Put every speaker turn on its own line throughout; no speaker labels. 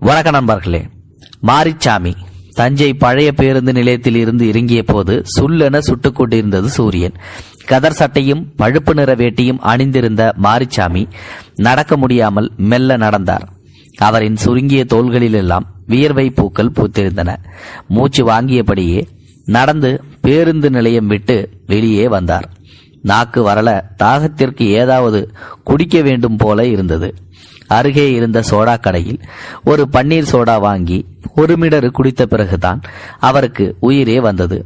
வணக்க நண்பர்களே. மாரிச்சாமி தஞ்சை பழைய பேருந்து நிலையத்தில் இருந்து இறங்கிய போது சுல்லென சுட்டுக் கொண்டிருந்தது சூரியன். கதர் சட்டையும் பழுப்பு நிற வேட்டியும் அணிந்திருந்த மாரிச்சாமி நடக்க முடியாமல் மெல்ல நடந்தார். அவரின் சுருங்கிய தோள்களிலெல்லாம் வியர்வை பூக்கள் பூத்திருந்தன. மூச்சு வாங்கியபடியே நடந்து பேருந்து நிலையம் விட்டு வெளியே வந்தார். நாக்கு வரல, தாகத்திற்கு ஏதாவது குடிக்க வேண்டும் போல இருந்தது. அருகே இருந்த சோடா கடையில் ஒரு பன்னீர் சோடா வாங்கி ஒரு மிடரு குடித்த பிறகுதான் அவருக்கு உயிரே வந்தது.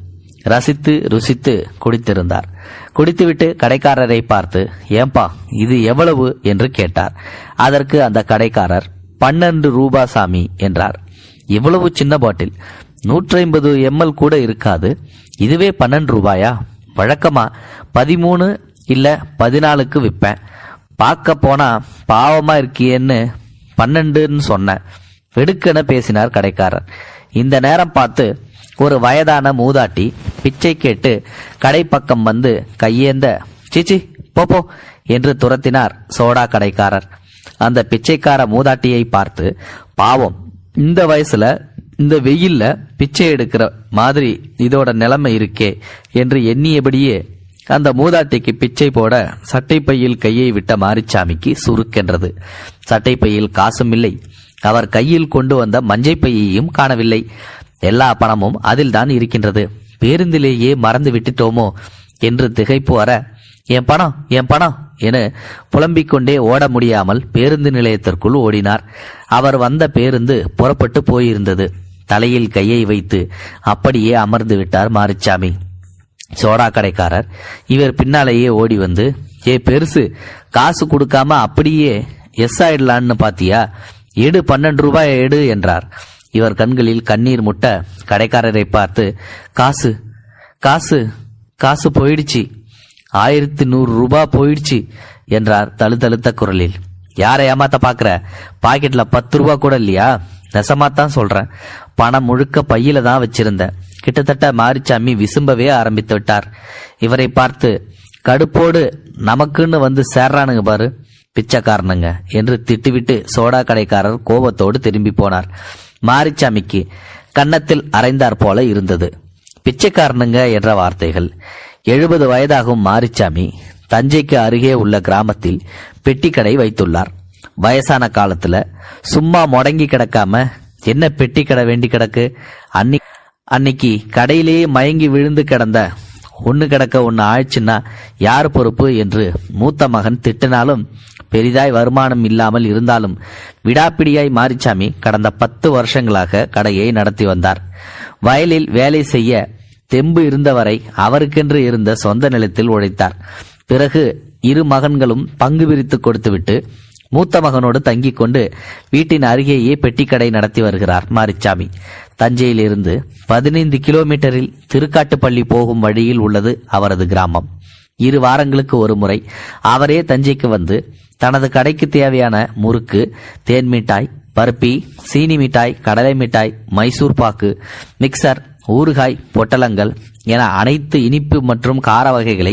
ரசித்து ருசித்து குடித்திருந்தார். குடித்துவிட்டு கடைக்காரரை பார்த்து, ஏம்பா இது எவ்வளவு என்று கேட்டார். அதற்கு அந்த கடைக்காரர் 12 ரூபா சாமி என்றார். இவ்வளவு சின்ன பாட்டில் 150 ml கூட இருக்காது, இதுவே 12 ரூபாயா? வழக்கமா 13 இல்ல 14க்கு விற்பேன். பார்க்க போனா பாவமா இருக்கியேன்னு 12ன்னு சொன்னேன். வெடுக்கென பேசினார் கடைக்காரர். இந்த நேரம் பார்த்து ஒரு வயதான மூதாட்டி பிச்சை கேட்டு கடை பக்கம் வந்து கையேந்த, சீச்சி போ என்று துரத்தினார் சோடா கடைக்காரர். அந்த பிச்சைக்கார மூதாட்டியை பார்த்து, பாவம் இந்த வயசுல இந்த வெயில்ல பிச்சை எடுக்கிற மாதிரி இதோட நிலைமை இருக்கே என்று எண்ணியபடியே அந்த மூதாட்டிக்கு பிச்சை போட சட்டைப்பையில் கையை விட்ட மாரிச்சாமிக்கு சுருக்கென்றது. சட்டைப்பையில் காசும் இல்லை. அவர் கையில் கொண்டு வந்த மஞ்சை பையையும் காணவில்லை. எல்லா பணமும் அதில் தான் இருக்கின்றது. பேருந்திலேயே மறந்து விட்டுட்டோமோ என்று திகைப்பு வர, என் பணம் என புலம்பிக் கொண்டே ஓட முடியாமல் பேருந்து நிலையத்திற்குள் ஓடினார். அவர் வந்த பேருந்து புறப்பட்டு போயிருந்தது. தலையில் கையை வைத்து அப்படியே அமர்ந்து விட்டார் மாரிச்சாமி. சோடா கடைக்காரர் இவர் பின்னாலேயே ஓடி வந்து, ஏ பெருசு, காசு கொடுக்காம அப்படியே எஸ் ஆயிடலான்னு பாத்தியா? எடு 12 ரூபாய் எடு என்றார். இவர் கண்களில் கண்ணீர் முட்ட கடைக்காரரை பார்த்து, காசு காசு காசு போயிடுச்சு, 1100 ரூபாய் போயிடுச்சு என்றார் தழுதழுத்த குரலில். யாரை ஏமாத்த பாக்குற? பாக்கெட்ல 10 ரூபாய் கூட இல்லையா? நெசமாத்தான் சொல்றேன். பணம் முழுக்க பையில தான் வச்சிருந்தேன். கிட்டத்தட்ட மாரிச்சாமி விசும்பவே ஆரம்பித்து விட்டார். இவரை பார்த்து, கடுப்போடு நமக்குன்னு வந்து சேர்றானுங்க பாரு பிச்சைக்காரனுங்க என்று திட்டுவிட்டு சோடா கடைக்காரர் கோபத்தோடு திரும்பி போனார். மாரிச்சாமிக்கு கன்னத்தில் அரைந்தார் போல இருந்தது. பிச்சைக்காரனுங்க என்ற வார்த்தைகள். 70 வயதாகும் மாரிச்சாமி தஞ்சைக்கு அருகே உள்ள கிராமத்தில் பெட்டி கடை வைத்துள்ளார். வயசான காலத்துல சும்மா முடங்கி கிடக்காம என்ன பெட்டி கடை வேண்டி கிடக்கு? அன்னைக்கு கடையிலேயே மயங்கி விழுந்து கிடந்த ஒண்ணு கிடக்க ஒண்ணு ஆயிடுச்சுன்னா யார் பொறுப்பு என்று மூத்த மகன் திட்டினாலும், பெரிதாய் வருமானம் இல்லாமல் இருந்தாலும் விடாப்பிடியாய் மாரிச்சாமி கடந்த 10 வருஷங்களாக கடையை நடத்தி வந்தார். வயலில் வேலை செய்ய தெம்பு இருந்தவரை அவருக்கென்று இருந்த சொந்த நிலத்தில் உழைத்தார். பிறகு 2 மகன்களும் பங்கு பிரித்து கொடுத்துவிட்டு மூத்த மகனோடு தங்கிக் கொண்டு வீட்டின் அருகேயே பெட்டிக்கடை நடத்தி வருகிறார் மாரிச்சாமி. தஞ்சையிலிருந்து 15 கிலோமீட்டரில் திருக்காட்டுப்பள்ளி போகும் வழியில் உள்ளது அவரது கிராமம். 2 வாரங்களுக்கு ஒரு முறை அவரே தஞ்சைக்கு வந்து தனது கடைக்கு தேவையான முறுக்கு, தேன் மிட்டாய், பருப்பி, சீனி மிட்டாய், கடலை மிட்டாய், மைசூர் பாக்கு, மிக்சர், ஊறுகாய், பொட்டலங்கள் என அனைத்து இனிப்பு மற்றும் கார வகைகளை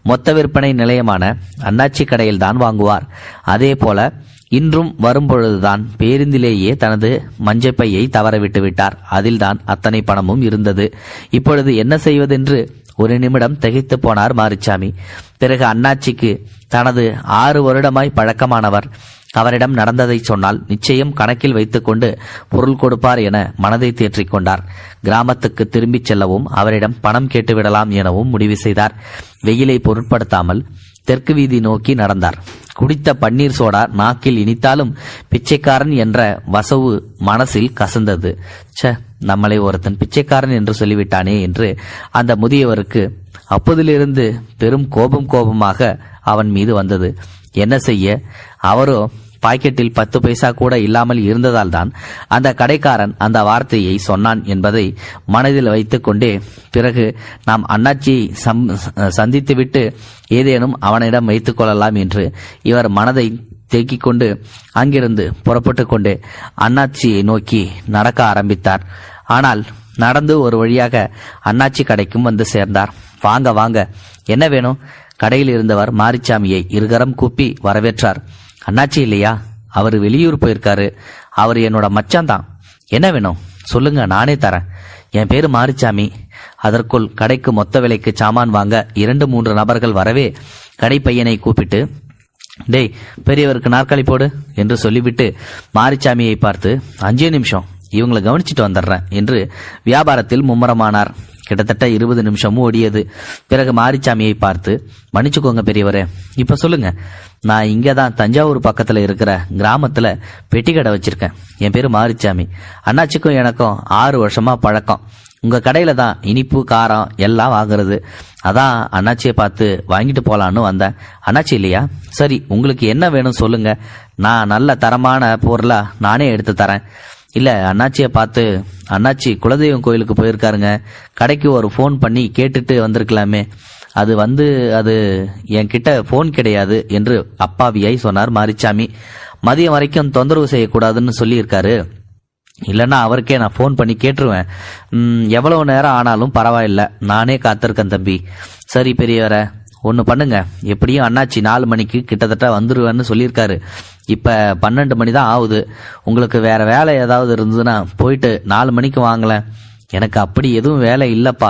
மொத்த விற்பனை நிலையமான அண்ணாச்சி கடையில் தான் வாங்குவார். அதே போல இன்றும் வரும்பொழுதுதான் பேருந்திலேயே தனது மஞ்சப்பையை தவறவிட்டு விட்டார். அதில்தான் அத்தனை பணமும் இருந்தது. இப்பொழுது என்ன செய்வதென்று ஒரு நிமிடம் திகைத்து போனார் மாரிச்சாமி. பிறகு அண்ணாச்சிக்கு தனது 6 வருடமாய் பழக்கமானவர் அவரிடம் நடந்ததை சொன்னால் நிச்சயம் கணக்கில் வைத்துக் கொண்டு பொருள் கொடுப்பார் என மனதை தேற்றிக் கொண்டார். கிராமத்துக்கு திரும்பிச் செல்லவும் அவரிடம் பணம் கேட்டுவிடலாம் எனவும் முடிவு செய்தார். வெயிலை பொருட்படுத்தாமல் தெற்கு வீதி நோக்கி நடந்தார். குடித்த பன்னீர் சோடா நாக்கில் இனித்தாலும் பிச்சைக்காரன் என்ற வசவு மனசில் கசந்தது. நம்மளை ஒருத்தன் பிச்சைக்காரன் என்று சொல்லிவிட்டானே என்று அந்த முதியவருக்கு அப்போதிலிருந்து பெரும் கோபமாக அவன் மீது வந்தது. என்ன செய்ய, அவரோ பாக்கெட்டில் 10 பைசா கூட இல்லாமல் இருந்ததால் தான் அந்த கடைக்காரன் அந்த வார்த்தையை சொன்னான் என்பதை மனதில் வைத்துக் கொண்டே பிறகு நாம் அண்ணாச்சியை சந்தித்துவிட்டு ஏதேனும் அவனிடம் வைத்துக் கொள்ளலாம் என்று இவர் மனதை தேக்கிக் கொண்டு அங்கிருந்து புறப்பட்டு கொண்டு அண்ணாச்சியை நோக்கி நடக்க ஆரம்பித்தார். ஆனால் நடந்து ஒரு வழியாக அண்ணாச்சி கடைக்கும் வந்து சேர்ந்தார். வாங்க, என்ன வேணும்? கடையில் இருந்தவர் மாரிச்சாமியை இருகரம் கூப்பி வரவேற்றார். அண்ணாச்சி இல்லையா? அவர் வெளியூர் போயிருக்காரு. அவர் என்னோட மச்சான் தான். என்ன வேணும் சொல்லுங்க, நானே தரேன். என் பேரு மாரிச்சாமி. அதற்குள் கடைக்கு மொத்த விலைக்கு சாமான் வாங்க 2-3 நபர்கள் வரவே கடை பையனை கூப்பிட்டு, டேய் பெரியவருக்கு நாற்காலி போடு என்று சொல்லிவிட்டு மாரிச்சாமியை பார்த்து, 5 நிமிஷம் இவங்களை கவனிச்சுட்டு வந்துடுறேன் என்று வியாபாரத்தில் மும்முரமானார். கிட்டத்தட்ட 20 நிமிஷமும் ஓடியது. பிறகு மாரிச்சாமியை பார்த்து, மன்னிச்சுக்கோங்க பெரியவரே, இப்ப சொல்லுங்க, நான் இங்கதான் தஞ்சாவூர் பக்கத்துல இருக்கிற கிராமத்துல பெட்டி கடை வச்சிருக்கேன். என் பேரு மாரிச்சாமி. அண்ணாச்சிக்கும் எனக்கும் 6 வருஷமா பழக்கம். உங்க கடையில தான் இனிப்பு காரம் எல்லாம் வாங்குறது. அதான் அண்ணாச்சியை பார்த்து வாங்கிட்டு போலான்னு வந்தேன். அண்ணாச்சி இல்லையா? சரி, உங்களுக்கு என்ன வேணும் சொல்லுங்க, நான் நல்ல தரமான பொருளா நானே எடுத்து தரேன். இல்ல, அண்ணாச்சியை பார்த்து, அண்ணாச்சி குலதெய்வம் கோயிலுக்கு போயிருக்காருங்க, கடைக்கு ஒரு ஃபோன் பண்ணி கேட்டுட்டு வந்திருக்கலாமே. அது என்கிட்ட போன் கிடையாது என்று அப்பாவியாய் சொன்னார் மாரிச்சாமி. மதியம் வரைக்கும் தொந்தரவு செய்யக்கூடாதுன்னு சொல்லியிருக்காரு. இல்லைன்னா அவருக்கே நான் ஃபோன் பண்ணி கேட்டுருவேன். எவ்வளவு நேரம் ஆனாலும் பரவாயில்ல, நானே காத்திருக்கேன் தம்பி. சரி பெரியவர, ஒன்று பண்ணுங்க, எப்படியும் அண்ணாச்சி 4 மணிக்கு கிட்டத்தட்ட வந்துருவேன்னு சொல்லியிருக்காரு. இப்போ 12 மணி தான் ஆகுது. உங்களுக்கு வேற வேலை ஏதாவது இருந்ததுன்னா போயிட்டு 4 மணிக்கு வாங்கலேன். எனக்கு அப்படி எதுவும் வேலை இல்லப்பா,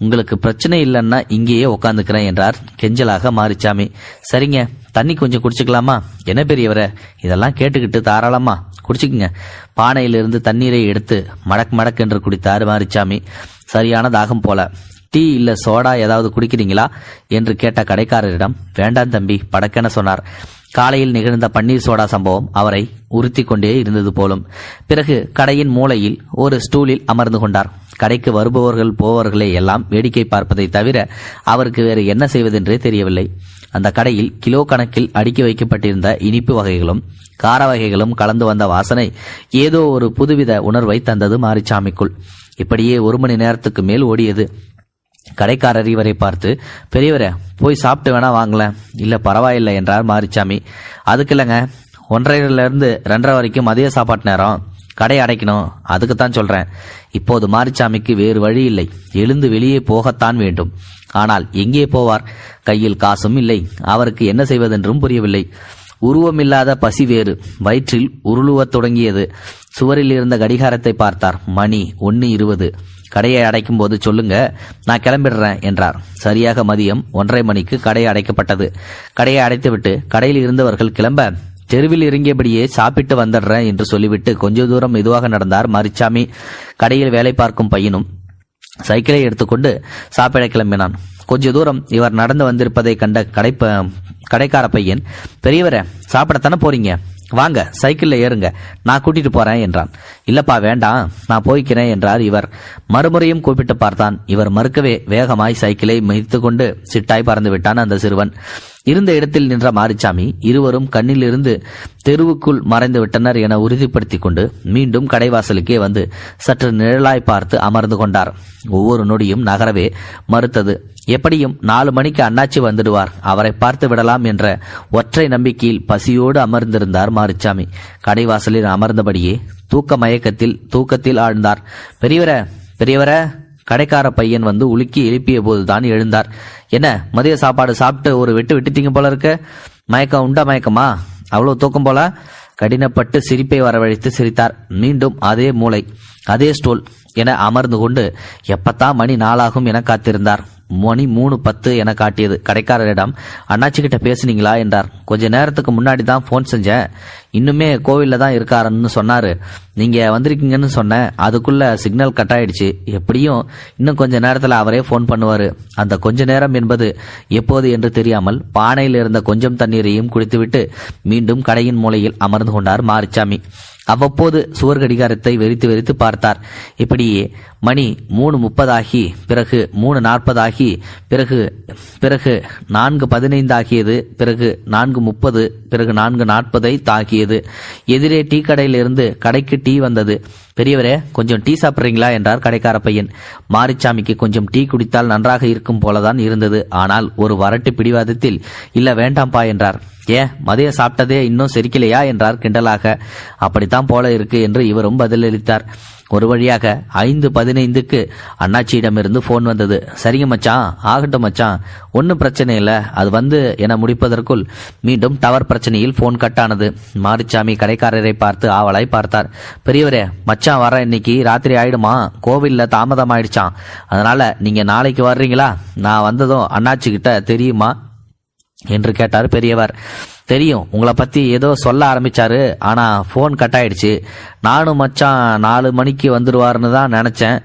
உங்களுக்கு பிரச்சனை இல்லைன்னா இங்கேயே உட்காந்துக்கிறேன் என்றார் கெஞ்சலாக மாரிச்சாமி. சரிங்க, தண்ணி கொஞ்சம் குடிச்சுக்கலாமா? என்ன பெரியவர, இதெல்லாம் கேட்டுக்கிட்டு தாராளமா குடிச்சுக்குங்க. பானையிலிருந்து தண்ணீரை எடுத்து மடக் மடக் என்று குடித்தார் மாரிச்சாமி. சரியான தாகம் போல. டீ இல்ல சோடா ஏதாவது குடிக்கிறீங்களா என்று கேட்ட கடைக்காரரிடம், வேண்டாம் தம்பி படக்கென சொன்னார். காலையில் நிகழ்ந்த பன்னீர் சோடா சம்பவம் அவரை உறுத்தி கொண்டே இருந்தது போலும். பிறகு கடையின் மூலையில் ஒரு ஸ்டூலில் அமர்ந்து கொண்டார். கடைக்கு வருபவர்கள் போவர்களை எல்லாம் வேடிக்கை பார்ப்பதை தவிர அவருக்கு வேறு என்ன செய்வதென்றே தெரியவில்லை. அந்த கடையில் கிலோ கணக்கில் அடுக்கி வைக்கப்பட்டிருந்த இனிப்பு வகைகளும் கார வகைகளும் கலந்து வந்த வாசனை ஏதோ ஒரு புதுவித உணர்வை தந்தது மாரிச்சாமிக்குள். இப்படியே 1 மணி நேரத்துக்கு மேல் ஓடியது. கடைக்காரர் இவரை பார்த்து, பெரியவரே போய் சாப்பிட்டு வேணா வாங்கலாம். இல்ல பரவாயில்லை என்றார் மாரிச்சாமி. அதுக்கு இல்லைங்க, 1:30 to 2:30 வரைக்கும் மதிய சாப்பாட்டு நேரம், கடை அடைக்கணும், அதுக்குத்தான் சொல்றேன். இப்போது மாரிச்சாமிக்கு வேறு வழி இல்லை, எழுந்து வெளியே போகத்தான் வேண்டும். ஆனால் எங்கே போவார்? கையில் காசும் இல்லை. அவருக்கு என்ன செய்வதென்றும் புரியவில்லை. உருவமில்லாத பசி வேறு வயிற்றில் உருளுவத் தொடங்கியது. சுவரில் இருந்த கடிகாரத்தை பார்த்தார். மணி 1:20. கடையை அடைக்கும் போது சொல்லுங்க, நான் கிளம்பிடுறேன் என்றார். சரியாக மதியம் 1:30 மணிக்கு கடை அடைக்கப்பட்டது. கடையை அடைத்துவிட்டு கடையில் இருந்தவர்கள் கிளம்ப, தெருவில் இறங்கியபடியே சாப்பிட்டு வந்துடுறேன் என்று சொல்லிவிட்டு கொஞ்ச தூரம் மெதுவாக நடந்தார் மாரிச்சாமி. கடையில் வேலை பார்க்கும் பையனும் சைக்கிளை எடுத்துக்கொண்டு சாப்பிட கிளம்பினான். கொஞ்ச தூரம் இவர் நடந்து வந்திருப்பதை கண்ட கடைக்கார பையன், பெரியவரை சாப்பிடத்தானே போறீங்க, வாங்க சைக்கிள்ல ஏறுங்க, நான் கூட்டிட்டு போறேன் என்றான். இல்லப்பா வேண்டாம், நான் போய்க்கிறேன் என்றார் இவர். மறுமுறையும் கூப்பிட்டு பார்த்தான். இவர் மறுக்கவே வேகமாய் சைக்கிளை மிதித்து கொண்டு சிட்டாய் பறந்து விட்டான் அந்த சிறுவன். இருந்த இடத்தில் நின்ற மாரிச்சாமி இருவரும் கண்ணில் இருந்து தெருவுக்குள் மறைந்து விட்டனர் என உறுதிப்படுத்தி கொண்டு மீண்டும் கடைவாசலுக்கே வந்து சற்று நிழலாய் பார்த்து அமர்ந்து கொண்டார். ஒவ்வொரு நொடியும் நகரவே மறுத்தது. எப்படியும் 4 மணிக்கு அண்ணாச்சி வந்துடுவார், அவரை பார்த்து விடலாம் என்ற ஒற்றை நம்பிக்கையில் பசியோடு அமர்ந்திருந்தார் மாரிச்சாமி. கடைவாசலில் அமர்ந்தபடியே தூக்கத்தில் ஆழ்ந்தார். பெரியவர கடைக்கார பையன் வந்து உலுக்கி எழுப்பிய போதுதான் எழுந்தார். என்ன மதிய சாப்பாடு சாப்பிட்டு ஒரு வெட்டு வெட்டித்தீங்க போல இருக்க, மயக்கம் உண்டா? மயக்கமா? அவ்வளவு தூக்கம் போல? கடினப்பட்டு சிரிப்பை வரவழைத்து சிரித்தார். மீண்டும் அதே மூளை, அதே ஸ்டோல் என அமர்ந்து கொண்டு எப்பத்தான் மணி 4 ஆகும் என காத்திருந்தார். மணி 3:10 என காட்டியது. கடைக்காரரிடம், அண்ணாச்சி கிட்ட பேசுனீங்களா என்றார். கொஞ்ச நேரத்துக்கு முன்னாடி தான் போன் செஞ்சேன், இன்னுமே கோவில்ல தான் இருக்காருன்னு சொன்னாரு. நீங்க வந்திருக்கீங்கன்னு சொன்னேன், அதுக்குள்ள சிக்னல் கட் ஆயிடுச்சு. எப்படியும் இன்னும் கொஞ்ச நேரத்துல அவரே போன் பண்ணுவாரு. அந்த கொஞ்ச நேரம் என்பது எப்போது என்று தெரியாமல் பானையில் இருந்த கொஞ்சம் தண்ணீரையும் குடித்துவிட்டு மீண்டும் கடையின் மூலையில் அமர்ந்து கொண்டார் மாரிச்சாமி. அவ்வப்போது சுவர் கடிகாரத்தை வெறித்து வெறித்து பார்த்தார். இப்படியே மணி 3:30 ஆகி, பிறகு 3:40 ஆகி, பிறகு 4:15 ஆகியது, பிறகு 4:30, பிறகு 4:40 தாக்கியது. எதிரே டீ கடையில் இருந்து கடைக்கு டீ வந்தது. பெரியவரே கொஞ்சம் டீ சாப்பிட்றீங்களா என்றார் கடைக்கார பையன். மாரிச்சாமிக்கு கொஞ்சம் டீ குடித்தால் நன்றாக இருக்கும் போலதான் இருந்தது. ஆனால் ஒரு வரட்டு பிடிவாதத்தில் இல்ல வேண்டாம்பா என்றார். ஏன் மதியம் சாப்பிட்டதே இன்னும் செரிக்கலையா என்றார் கிண்டலாக. அப்படித்தான் போல இருக்கு என்று இவரும் பதிலளித்தார். ஒரு வழியாக 5:15க்கு அண்ணாச்சியிடமிருந்து போன் வந்தது. சரிங்க மச்சான், ஆகட்டும் மச்சான், ஒன்றும் பிரச்சனை இல்லை, அது என முடிப்பதற்குள் மீண்டும் டவர் பிரச்சனையில் போன் கட்டானது. மாரிச்சாமி கடைக்காரரை பார்த்து ஆவலாய் பார்த்தார். பெரியவரே, மச்சான் வர இன்னைக்கு ராத்திரி ஆயிடுமா, கோவில்ல தாமதம் ஆயிடுச்சான், அதனால நீங்க நாளைக்கு வர்றீங்களா? நான் வந்ததும் அண்ணாச்சி கிட்ட தெரியுமா என்று கேட்டார் பெரியவர். தெரியும், உங்களை பத்தி ஏதோ சொல்ல ஆரம்பிச்சாரு, ஆனா போன் கட் ஆயிடுச்சு. நானும் மச்சான் 4 மணிக்கு வந்துடுவாருன்னு தான் நினைச்சேன்,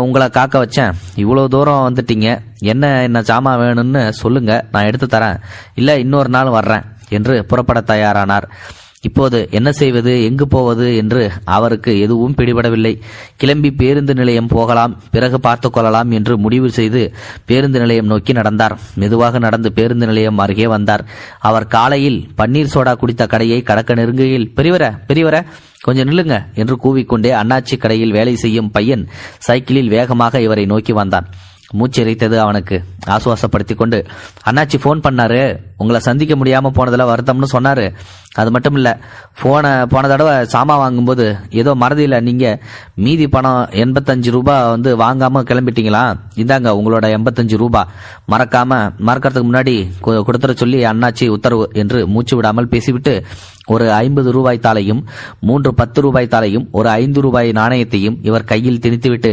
உங்களை காக்க வச்சேன். இவ்வளவு தூரம் வந்துட்டீங்க, என்ன சாமான் வேணும்னு சொல்லுங்க, நான் எடுத்து தரேன், இல்ல இன்னொரு நாள் வர்றேன் என்று புறப்பட தயாரானார். இப்போது என்ன செய்வது, எங்கு போவது என்று அவருக்கு எதுவும் பிடிபடவில்லை. கிளம்பி பேருந்து நிலையம் போகலாம், பிறகு பார்த்து கொள்ளலாம் என்று முடிவு செய்து பேருந்து நிலையம் நோக்கி நடந்தார். மெதுவாக நடந்து பேருந்து நிலையம் அருகே வந்தார். அவர் காலையில் பன்னீர் சோடா குடித்த கடையை கடக்க நெருங்குகையில், பெரியவர கொஞ்சம் நில்லுங்க என்று கூவிக்கொண்டே அண்ணாச்சி கடையில் வேலை செய்யும் பையன் சைக்கிளில் வேகமாக இவரை நோக்கி வந்தான். மூச்செரித்தது அவனுக்கு. ஆசுவாசப்படுத்தி கொண்டு, அண்ணாச்சி போன் பண்ணாரு, உங்களை சந்திக்க முடியாம போனதுல வருத்தம்னு சொன்னாரு. அது மட்டும் இல்ல, போன தடவை சாமான் வாங்கும்போது ஏதோ மறதியில நீங்க மீதி பணம் 85 ரூபாய் வாங்காம கிளம்பிட்டீங்களா, இந்தாங்க உங்களோட 85 ரூபாய், மறக்கிறதுக்கு முன்னாடி கொடுத்துட சொல்லி அண்ணாச்சி உத்தரவு என்று மூச்சு விடாமல் பேசிவிட்டு ஒரு 50 ரூபாய் தாளையும் 3 10 ரூபாய் தாளையும் ஒரு 5 ரூபாய் நாணயத்தையும் இவர் கையில் திணித்துவிட்டு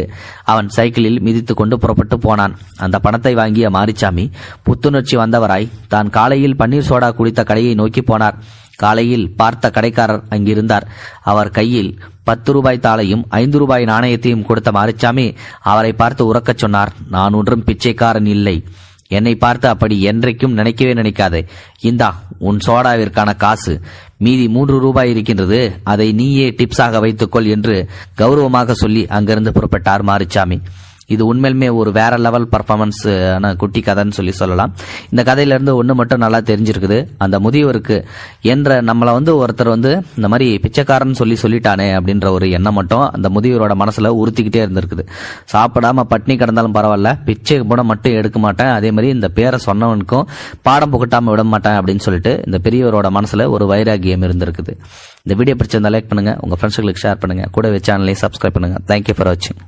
அவன் சைக்கிளில் மிதித்து கொண்டு புறப்பட்டு போனான். அந்த பணத்தை வாங்கிய மாரிச்சாமி புத்துணர்ச்சி வந்தவராய் தான் காலையில் பன்னீர் சோடா குடித்த கடையை நோக்கி போனார். காலையில் பார்த்த கடைக்காரர் அங்கிருந்தார். அவர் கையில் 10 ரூபாய் தாளையும் 5 ரூபாய் நாணயத்தையும் கொடுத்த மாரிச்சாமி அவரை பார்த்து உரக்கச் சொன்னார். நான் ஒன்றும் பிச்சைக்காரன் இல்லை, என்னை பார்த்து அப்படி என்றைக்கும் நினைக்கவே நினைக்காதே. இந்தா உன் சோடாவிற்கான காசு, மீதி 3 ரூபாய் இருக்கின்றது, அதை நீயே டிப்ஸாக வைத்துக்கொள் என்று கௌரவமாக சொல்லி அங்கிருந்து புறப்பட்டார் மாரிச்சாமி. இது உண்மையிலுமே ஒரு வேற லெவல் பர்ஃபார்மன்ஸ் குட்டி கதைன்னு சொல்லலாம். இந்த கதையிலிருந்து ஒன்று மட்டும் நல்லா தெரிஞ்சிருக்குது. அந்த முதியவருக்கு என்ற நம்மளை ஒருத்தர் இந்த மாதிரி பிச்சைக்காரன் சொல்லிட்டானே அப்படின்ற ஒரு எண்ணம் மட்டும் அந்த முதியவரோட மனசுல உறுத்திக்கிட்டே இருந்திருக்குது. சாப்பிடாம பட்னி கிடந்தாலும் பரவாயில்ல, பிச்சை கூட மட்டும் எடுக்க மாட்டேன், அதே மாதிரி இந்த பேரை சொன்னவனுக்கும் பாடம் புகட்டாம விட மாட்டேன் அப்படின்னு சொல்லிட்டு இந்த பெரியவரோட மனசுல ஒரு வைராகியம் இருந்திருக்குது. இந்த வீடியோ பிடிச்சிருந்தா லைக் பண்ணுங்க, உங்க ஃப்ரெண்ட்ஸ்களுக்கு ஷேர் பண்ணுங்க, கூடவே சேனலையும் சப்ஸ்கிரைப் பண்ணுங்க. தேங்க்யூ ஃபார் வாட்சிங்.